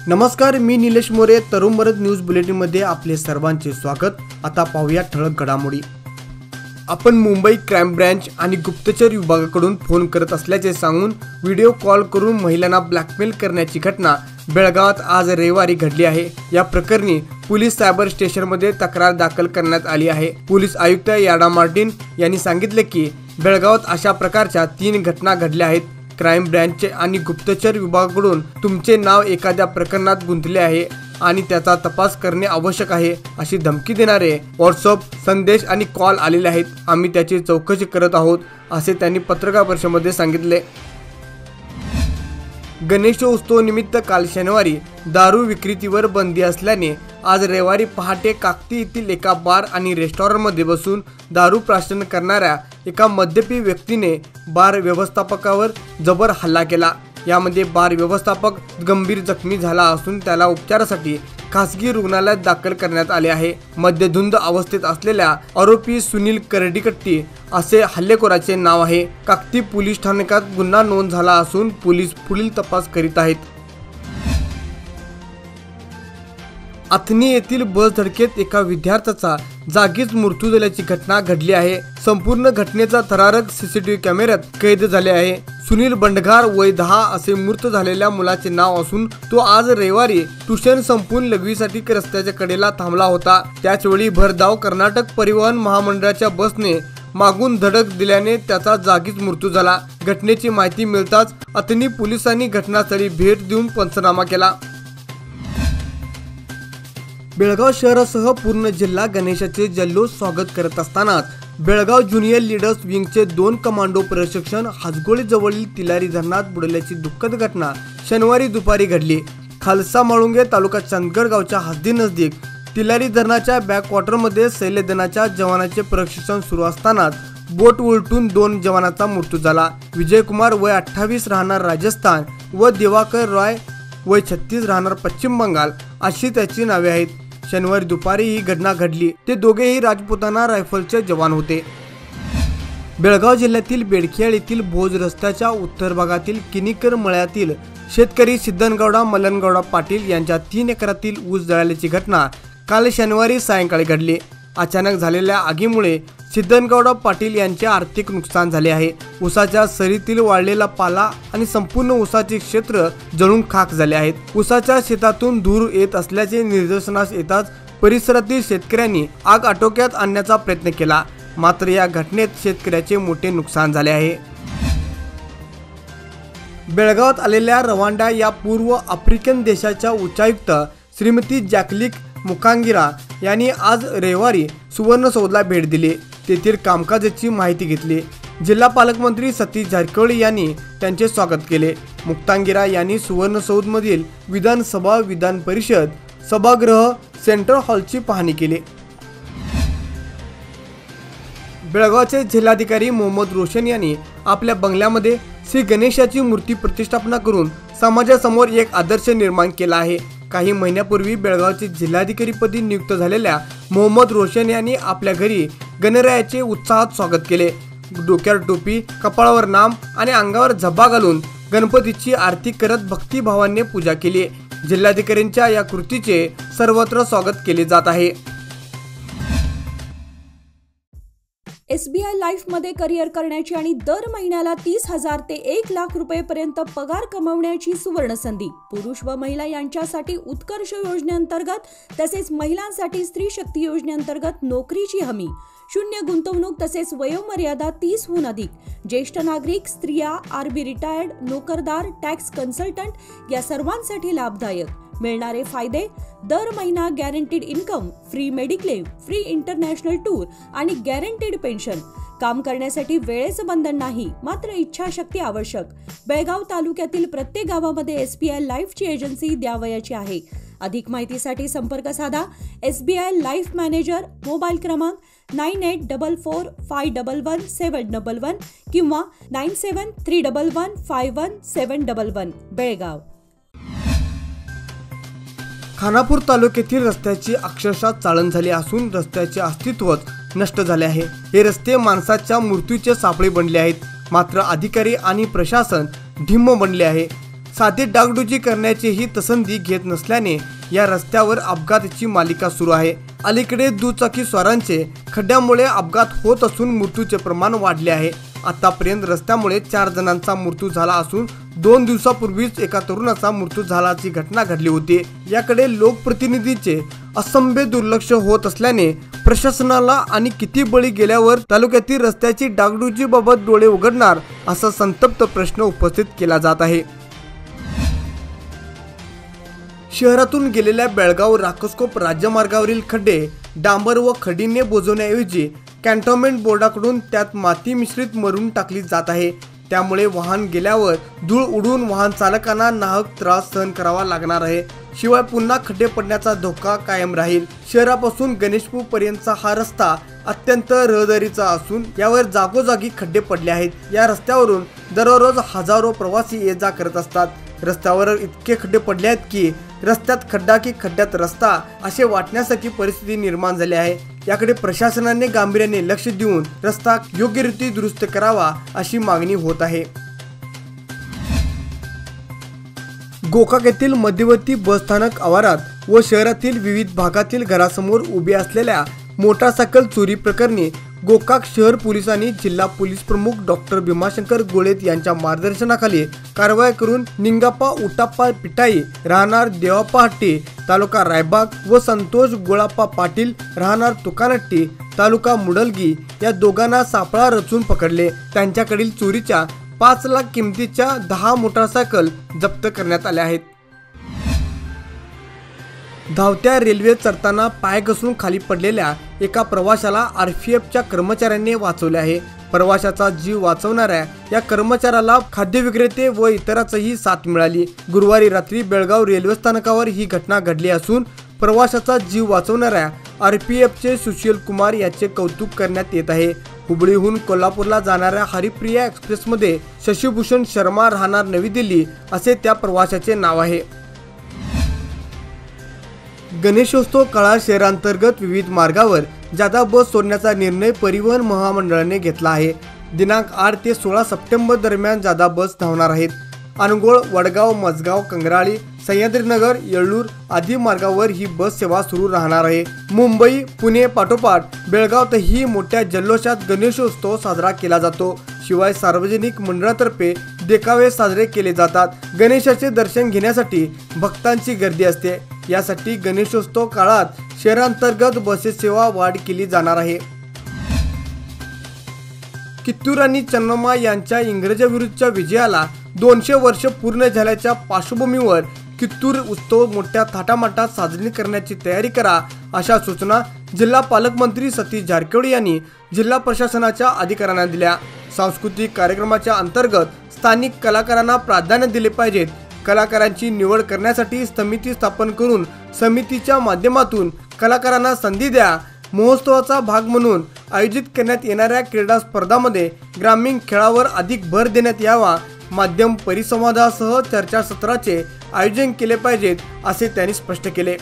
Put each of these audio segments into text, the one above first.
नमस्कार, मी निलेश मोरे. तरुण भारत न्यूज बुलेटिनमध्ये आपले सर्वांचे स्वागत. आता पाहूया ठळक घडामोडी. आपण मुंबई क्राईम ब्रँच आणि गुप्तचर विभागाकडून फोन करत असल्याचे सांगून व्हिडिओ कॉल करून महिलांना ब्लॅकमेल करण्याची घटना बेळगावात आज रविवारी घडली आहे. या प्रकरणी पोलीस सायबर स्टेशनमध्ये तक्रार दाखल करण्यात आली आहे. पोलीस आयुक्त याडा मार्टिन यांनी सांगितले की बेळगावात अशा प्रकारच्या 3 घटना घडल्या आहेत. क्राईम ब्रँच आणि गुप्तचर विभागाकडून तुमचे नाव एखाद्या प्रकरणात गुंतले आहे आणि त्याचा तपास करणे आवश्यक आहे अशी धमकी देणारे व्हॉट्सअप संदेश आणि कॉल आलेले आहेत. आम्ही त्याची चौकशी करत आहोत असे त्यांनी पत्रकार परिषदेमध्ये सांगितले. गणेशोत्सव निमित्त काल शनिवारी दारू विक्रीवर बंदी असल्याने आज रविवारी पहाटे काकती येथील एका बार आणि रेस्टॉरंटमध्ये बसून दारू प्राशन करणाऱ्या एका मद्यपी व्यक्तीने बार व्यवस्थापकावर जबर हल्ला केला. यामध्ये बार व्यवस्थापक गंभीर जखमी झाला असून त्याला उपचारासाठी खासगी रुग्णालयात दाखल करण्यात आले आहे. मद्यधुंद अवस्थेत असलेल्या आरोपी सुनील करडीकट्टी असे हल्लेखोराचे नाव आहे. काकती पोलीस ठाण्यात गुन्हा नोंद झाला असून पोलीस पुढील तपास करीत आहेत. अथनी येथील बस धडकेत एका विद्यार्थ्याचा जागीच मृत्यू झाल्याची घटना घडली आहे. संपूर्ण घटनेचा थरारक सीसीटीव्ही कॅमेऱ्यात कैद झाले आहे. सुनील बंडघार वय 10 असे मृत झालेल्या मुलाचे नाव असून तो आज रविवारी ट्युशन संपून लघवीसाठी रस्त्याच्या कडेला थांबला होता. त्याचवेळी भरधाव कर्नाटक परिवहन महामंडळाच्या बसने मागून धडक दिल्याने त्याचा जागीच मृत्यू झाला. घटनेची माहिती मिळताच अथनी पोलिसांनी घटनास्थळी भेट देऊन पंचनामा केला. बेळगाव शहरासह पूर्ण जिल्हा गणेशाचे जल्लोष स्वागत करत असतानाच बेळगाव ज्युनियर लीडर्स विंगचे 2 कमांडो प्रशिक्षण हाजगोळी जवळील तिलारी धरणात बुडल्याची दुःखद घटना शनिवारी दुपारी घडली. खालसा माळुंगे तालुका चंदगड गावच्या हद्दी नजदीक तिलारी धरणाच्या बॅकवॉटरमध्ये सैन्यदलाच्या जवानांचे प्रशिक्षण सुरू असतानाच बोट उलटून 2 जवानांचा मृत्यू झाला. विजयकुमार वय 28 राहणार राजस्थान व दिवाकर रॉय वय 36 राहणार पश्चिम बंगाल अशी त्याची नावे आहेत. शनिवारी दुपारी ही घटना घडली. ते दोघेही राजपुताना रायफलचे जवान होते. बेळगाव जिल्ह्यातील बेडखेळ येथील भोज रस्त्याच्या उत्तर भागातील किनीकर मळ्यातील शेतकरी सिद्धनगौडा मलनगौडा पाटील यांच्या 3 एकरातील ऊस जळाल्याची घटना काल शनिवारी सायंकाळी घडली. अचानक झालेल्या आगीमुळे सिद्धनगौडा पाटील यांचे आर्थिक नुकसान झाले आहे. ऊसाच्या सरीतील वाळलेला पाला आणि संपूर्ण ऊसाचे क्षेत्र जळून खाक झाले आहेत. ऊसाच्या शेतातून धूर येत असल्याचे निदर्शनास येताच परिसरातील शेतकऱ्यांनी आग आटोक्यात आणण्याचा प्रयत्न केला. मात्र या घटनेत शेतकऱ्याचे मोठे नुकसान झाले आहे. बेळगावात आलेल्या रवांडा या पूर्व आफ्रिकन देशाच्या उच्चायुक्त श्रीमती जॅकलिक मुकांगिरा यांनी आज रविवारी सुवर्णसौधला भेट दिली. तेथील कामकाजाची माहिती घेतली. जिल्हा पालकमंत्री सतीश जारकिहोळी यांनी त्यांचे स्वागत केले. मुक्तांगिरा यांनी सुवर्णसौधमधील विधानसभा, विधान परिषद, सभागृह, सेंट्रल हॉलची पाहणी केली. बेळगावचे जिल्हाधिकारी मोहम्मद रोशन यांनी आपल्या बंगल्यामध्ये श्री गणेशाची मूर्ती प्रतिष्ठापना करून समाजासमोर एक आदर्श निर्माण केला आहे. काही महिन्यापूर्वी बेळगावचे जिल्हाधिकारीपदी नियुक्त झालेल्या मोहम्मद रोशन यांनी आपल्या घरी गणरायाचे उत्साहात स्वागत केले. डोक्यावर टोपी, कपाळावर नाम आणि अंगावर झब्बा घालून गणपतीची आरती करत भक्तिभावाने पूजा केली. जिल्हाधिकाऱ्यांच्या या कृतीचे सर्वत्र स्वागत केले जात आहे. SBI लाईफमध्ये करिअर करण्याची आणि दर महिन्याला 30,000 ते 1,00,000 रुपयेपर्यंत पगार कमवण्याची सुवर्ण संधी. पुरुष व महिला यांच्यासाठी उत्कर्ष योजनेअंतर्गत तसेच महिलांसाठी स्त्री शक्ती योजनेअंतर्गत नोकरीची हमी. 0 गुंतवणूक तसेच वयोमर्यादा 30हून अधिक. ज्येष्ठ नागरिक, स्त्रिया, RB रिटायर्ड, नोकरदार, टॅक्स कन्सल्टंट या सर्वांसाठी लाभदायक. मिळणारे फायदे: दर महिना guaranteed income, free mediclaim, free international tour आणि गॅरंटीड पेन्शन. काम करण्यासाठी वेळेचं बंधन नाही, मात्र इच्छाशक्ती आवश्यक. बेळगाव तालुक्यातील प्रत्येक गावामध्ये SBI लाईफची एजन्सी द्यावयाची आहे. अधिक माहितीसाठी संपर्क साधा. SBI लाईफ मॅनेजर, मोबाईल क्रमांक 9844511711 किंवा 9731151711. बेळगाव. खानापूर तालुक्यातील रस्त्याची अक्षरशः चाळण झाली असून रस्त्याचे अस्तित्वच नष्ट झाले आहे. हे रस्ते माणसाच्या मृत्यूचे सापळे बनले आहेत. मात्र अधिकारी आणि प्रशासन ढिम्म बनले आहे. साधी डागडुजी करण्याचीही पसंती घेत नसल्याने या रस्त्यावर अपघाताची मालिका सुरू आहे। अलीकडे दुचाकी स्वारांचे खड्ड्यामुळे अपघात होत असून मृत्यूचे प्रमाण वाढले आहे। आतापर्यंत रस्त्यामुळे 4 जणांचा मृत्यू झाला असून 2 दिवसापूर्वीच एका तरुणाचा मृत्यू झाल्याची घटना घडली होती। याकडे लोकप्रतिनिधींचे असंभ्य दुर्लक्ष होत असल्याने प्रशासनाला आणि किती बळी गेल्यावर तालुक्यातील रस्त्याची डागडुजीबाबत डोळे उघडणार असा संतप्त प्रश्न उपस्थित केला जात आहे। शहरातून गेलेल्या बेळगाव राकसकोप राज्यमार्गावरील खड्डे डांबर व खडीने बुजवण्याऐवजी कॅन्टोन्मेंट बोर्डाकडून त्यात माती मिश्रित मरून टाकली जात आहे। त्यामुळे वाहन गेल्यावर धूळ उडून वाहन चालकांना नाहक त्रास सहन करावा लागणार आहे। शिवाय पुन्हा खड्डे पडण्याचा धोका कायम राहील। शहरापासून गणेशपूर पर्यंतचा हा रस्ता अत्यंत रहदारीचा असून यावर जागोजागी खड्डे पडले आहेत। या रस्त्यावरून दररोज हजारो प्रवासी ये जा करत असतात। रस्त्यावर इतके खड्डे पडले आहेत की रस्त्यात खड्डा की खड्ड्यात रस्ता असे वाटण्यासारखी परिस्थिती निर्माण झाली आहे। याकडे प्रशासनाने गांभीर्याने लक्ष देऊन रस्ता योग्यरीत्या दुरुस्त करावा अशी मागणी होत आहे। गोकाक येथील मध्यवर्ती बसस्थानक आवारात व शहरातील विविध भागातील घरासमोर उभे असलेल्या मोटारसायकल चोरी प्रकरणी गोकाक शहर पोलिसांनी जिल्हा पोलीस प्रमुख डॉक्टर भीमाशंकर गोळेत यांच्या मार्गदर्शनाखाली कारवाई करून निंगाप्पा उटाप्पा पिटाई राहणार देवाप्पा हट्टी तालुका रायबाग व संतोष गोळाप्पा पाटील राहणार तुकानट्टी तालुका मुडलगी या दोघांना सापळा रचून पकडले। त्यांच्याकडील चोरीच्या 5 लाख किमतीच्या 10 मोटारसायकल जप्त करण्यात आल्या आहेत। धावत्या रेल्वे चढताना पाय घसरून खाली पडलेल्या एका प्रवाशाला आरपीएफच्या कर्मचाऱ्यांनी वाचवले आहे। प्रवाशाचा जीव वाचवणाऱ्या या कर्मचाऱ्याला खाद्य विक्रेते व इतरांचीही साथ मिळाली। गुरुवारी रात्री बेळगाव रेल्वे स्थानकावर ही घटना घडली असून प्रवाशाचा जीव वाचवणाऱ्या आरपीएफचे सुशील कुमार याचे कौतुक करण्यात येत आहे। हुबळीहून कोल्हापूरला जाणाऱ्या हरिप्रिया एक्सप्रेसमध्ये शशिभूषण शर्मा राहणार नवी दिल्ली असे त्या प्रवाशाचे नाव आहे। गणेशोत्सव काळात शहरांतर्गत विविध मार्गावर जादा बस सोडण्याचा निर्णय परिवहन महामंडळाने घेतला आहे। दिनांक 8 ते 16 सप्टेंबर दरम्यान जादा बस धावणार आहेत। अनगोळ, वडगाव, मजगाव, कंगराळी, सह्याद्रीनगर, येळूर आदी मार्गावर ही बस सेवा सुरू राहणार आहे। मुंबई, पुणे पाठोपाठ बेळगावातही मोठ्या जल्लोषात गणेशोत्सव साजरा केला जातो। शिवाय सार्वजनिक मंडळातर्फे देखावे साजरे केले जातात। गणेशाचे दर्शन घेण्यासाठी भक्तांची गर्दी असते। यासाठी गणेशोत्सव काळात शहरांतर्गत बसेस सेवा वाढ केली जाणार आहे। कित्तूर आणि चन्नम्मा यांच्या इंग्रजांविरुद्धच्या विजयाला 200 वर्ष पूर्ण झाल्याच्या पार्श्वभूमीवर कित्तूर उत्सव मोठ्या थाटामाटात साजरी करण्याची तयारी करा अशा सूचना जिल्हा पालकमंत्री सतीश जारकिहोळी यांनी जिल्हा प्रशासनाच्या अधिकाऱ्यांना दिल्या। सांस्कृतिक कार्यक्रमाच्या अंतर्गत स्थानिक कलाकारांना प्राधान्य दिले पाहिजेत। कलाकारांची निवड करण्यासाठी समिती स्थापन करून समितीच्या माध्यमातून कलाकारांना संधी द्या। महोत्सवाचा भाग म्हणून आयोजित करण्यात येणाऱ्या क्रीडा स्पर्धांमध्ये ग्रामीण खेळावर अधिक भर देण्यात यावा। माध्यम परिसंवादासह चर्चासत्राचे आयोजन केले पाहिजेत असे त्यांनी स्पष्ट केले।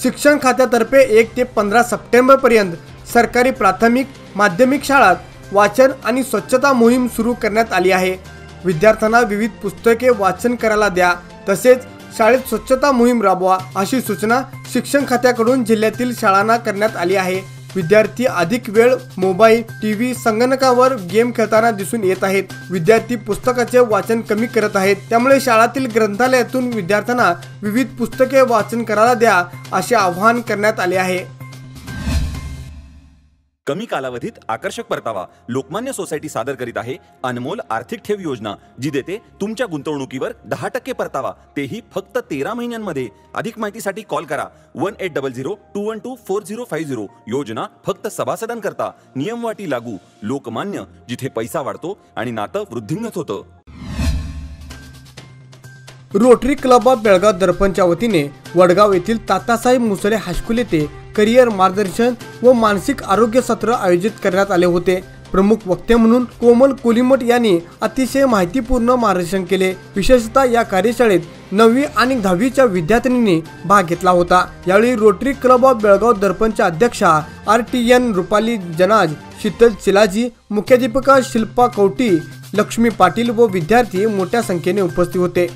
शिक्षण खात्यातर्फे 1 ते 15 सप्टेंबर पर्यंत सरकारी प्राथमिक माध्यमिक शाळांत वाचन आणि स्वच्छता मोहीम सुरू करण्यात आली आहे। विद्यार्थ्यांना विविध पुस्तके वाचन करायला द्या, तसेच शाळेत स्वच्छता मोहीम राबवा अशी सूचना शिक्षण खात्याकडून जिल्ह्यातील शाळांना करण्यात आली आहे। विद्यार्थी अधिक वेळ मोबाईल, टीव्ही, संगणकावर गेम खेळताना दिसून येत आहेत। विद्यार्थी पुस्तकाचे वाचन कमी करत आहेत। त्यामुळे शाळातील ग्रंथालयातून विद्यार्थ्यांना विविध पुस्तके वाचन करायला द्या असे आवाहन करण्यात आले आहे। कमी कालावधीत आकर्षक परतावा लोकमान्य सोसायटी सादर करीत आहे अनमोल आर्थिक ठेव योजना, जी देते तुमच्या गुंतवणुकीवर 10% परतावा, तेही फक्त 13 महिन्यांमध्ये। अधिक माहितीसाठी कॉल करा 1800-212-4050। योजना फक्त सभासदांकरता, नियमवाटी लागू। लोकमान्य, जिथे पैसा वाढतो आणि नातं वृद्धिंगत होतं। रोटरी क्लब ऑफ बेळगाव दर्पणच्या वतीने वडगाव येथील तातासाहेब मुसळे हायस्कूल येथे करिअर मार्गदर्शन व मानसिक आरोग्य सत्र आयोजित करण्यात आले होते। प्रमुख वक्ते म्हणून कोमल कोलिमठ यांनी अतिशय माहितीपूर्ण मार्गदर्शन केले। विशेषतः या कार्यशाळेत 9वी आणि 10वीच्या विद्यार्थिनींनी भाग घेतला होता। यावेळी रोटरी क्लब ऑफ बेळगाव दर्पणच्या अध्यक्षा RTN रुपाली जनाज, शीतल चिलाजी, मुख्याध्यापिका शिल्पा कवटी, लक्ष्मी पाटील व विद्यार्थी मोठ्या संख्येने उपस्थित होते.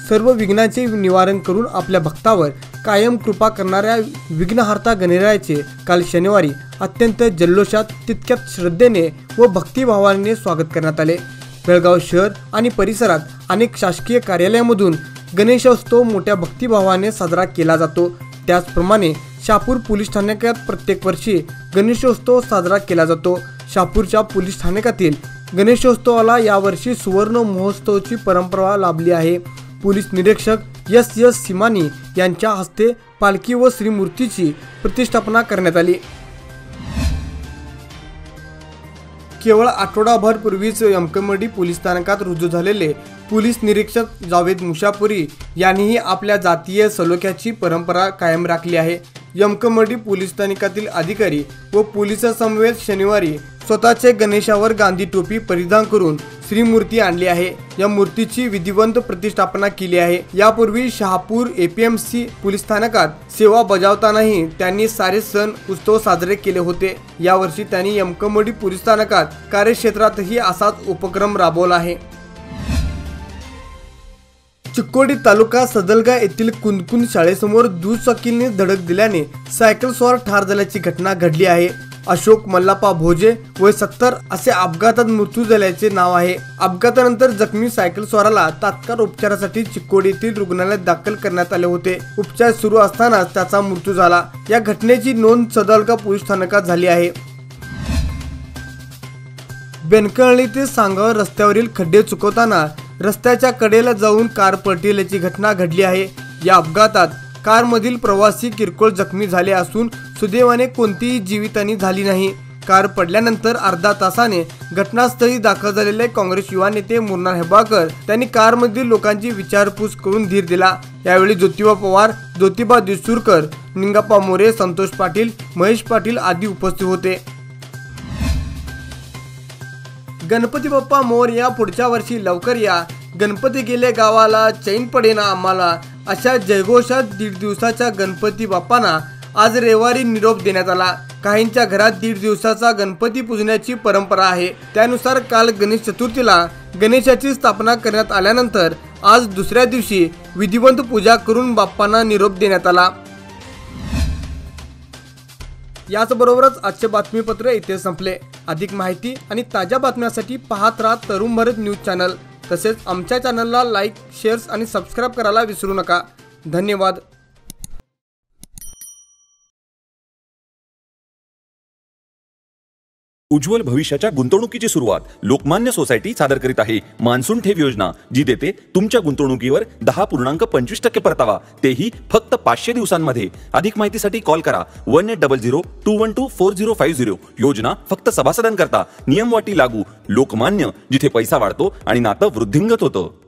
सर्व विघ्नांचे निवारण करून आपल्या भक्तावर कायम कृपा करणाऱ्या विघ्नहर्ता गणरायाचे काल शनिवारी अत्यंत जल्लोषात तितक्याच श्रद्धेने व भक्तिभावाने स्वागत करण्यात आले. बेळगाव शहर आणि परिसरात अनेक शासकीय कार्यालयामधून गणेशोत्सव मोठ्या भक्तिभावाने साजरा केला जातो. त्याचप्रमाणे शहापूर पोलीस ठाण्यात प्रत्येक वर्षी गणेशोत्सव साजरा केला जातो. शहापूरच्या पोलीस ठाण्यातील गणेशोत्सवाला यावर्षी सुवर्ण महोत्सवाची परंपरा लाभली आहे. पोलीस निरीक्षक एस सिमानी यांच्या हस्ते पालखी व श्रीमूर्तीची प्रतिष्ठापना करण्यात आली. केवळ आठवडाभर पूर्वीच यमकमडी पोलीस स्थानकात रुजू झालेले पोलीस निरीक्षक जावेद मुशापुरी यांनीही आपल्या जातीय सलोख्याची परंपरा कायम राखली आहे. यमकमडी पोलीस स्थानकातील अधिकारी व पोलिसांसमवेत शनिवारी स्वतःचे गणेशावर गांधी टोपी परिधान करून श्रीमूर्ती आणली आहे. या मूर्तीची विधिवंत प्रतिष्ठापना केली आहे. यापूर्वी शहापूर एपीएमसी पोलीस स्थानकात सेवा बजावतानाही त्यांनी सारे सण उत्सव साजरे केले होते. यावर्षी त्यांनी यमकमडी पोलीस स्थानकात कार्यक्षेत्रातही असाच उपक्रम राबवला आहे. चिक्कोडी तालुका सदलगा येथील कुंदकुंद शाळेसमोर दुचाकीने धडक दिल्याने सायकल स्वार ठार झाल्याची घटना घडली आहे. अशोक मल्लाप्पा भोजे वय 70 असे अपघातात मृत्यू झाल्याचे नाव आहे. अपघातानंतर जखमी सायकल स्वाराला तात्काळ उपचारासाठी चिक्कोडी येथील रुग्णालयात दाखल करण्यात आले होते. उपचार सुरू असतानाच त्याचा मृत्यू झाला. या घटनेची नोंद सदलगा पोलीस स्थानकात झाली आहे. बेनकळली ते सांगाव रस्त्यावरील खड्डे चुकवताना रस्त्याच्या कडेला जाऊन कार पलटल्याची घटना घडली आहे. या अपघातात कारमधील प्रवासी किरकोळ जखमी झाले असून सुदैवाने कोणतीही जीवितहानी झाली नाही. कार पडल्यानंतर अर्धा तासाने घटनास्थळी दाखल झालेले काँग्रेस युवा नेते मुन्ना हेबाळकर त्यांनी कारमधील लोकांची विचारपूस करून धीर दिला. यावेळी ज्योतिबा पवार, ज्योतिबा दिसूरकर, निंगाप्पा मोरे, संतोष पाटील, महेश पाटील आदी उपस्थित होते. गणपती बाप्पा मोरया, पुढच्या वर्षी लवकर या, गणपती गेले गावाला, चैन पडेना आम्हाला अशा जयघोषात 1.5 दिवसाच्या गणपती बाप्पांना आज रविवारी निरोप देण्यात आला. काहींच्या घरात 1.5 दिवसाचा गणपती पूजण्याची परंपरा आहे. त्यानुसार काल गणेश चतुर्थीला गणेशाची स्थापना करण्यात आल्यानंतर आज दुसऱ्या दिवशी विधिवंत पूजा करून बाप्पांना निरोप देण्यात आला. याचबरोबरच आजचे बातमीपत्र इथे संपले. अधिक माहिती आणि ताज्या बातम्यांसाठी पाहत राहा तरुण भारत न्यूज चॅनल. तसेच आमच्या चॅनलला लाईक, शेअर्स आणि सबस्क्राईब करायला विसरू नका. धन्यवाद. उज्ज्वल भविष्याच्या गुंतवणुकीची सुरुवात लोकमान्य सोसायटी सादर करीत आहे मान्सून ठेव योजना, जी देते तुमच्या गुंतवणुकीवर 10.25% परतावा, तेही फक्त 500 दिवसांमध्ये. अधिक माहितीसाठी कॉल करा 1800-212-4050. योजना फक्त सभासदांकरता. नियम वाटी लागू. लोकमान्य, जिथे पैसा वाढतो आणि नातं वृद्धिंगत होतं.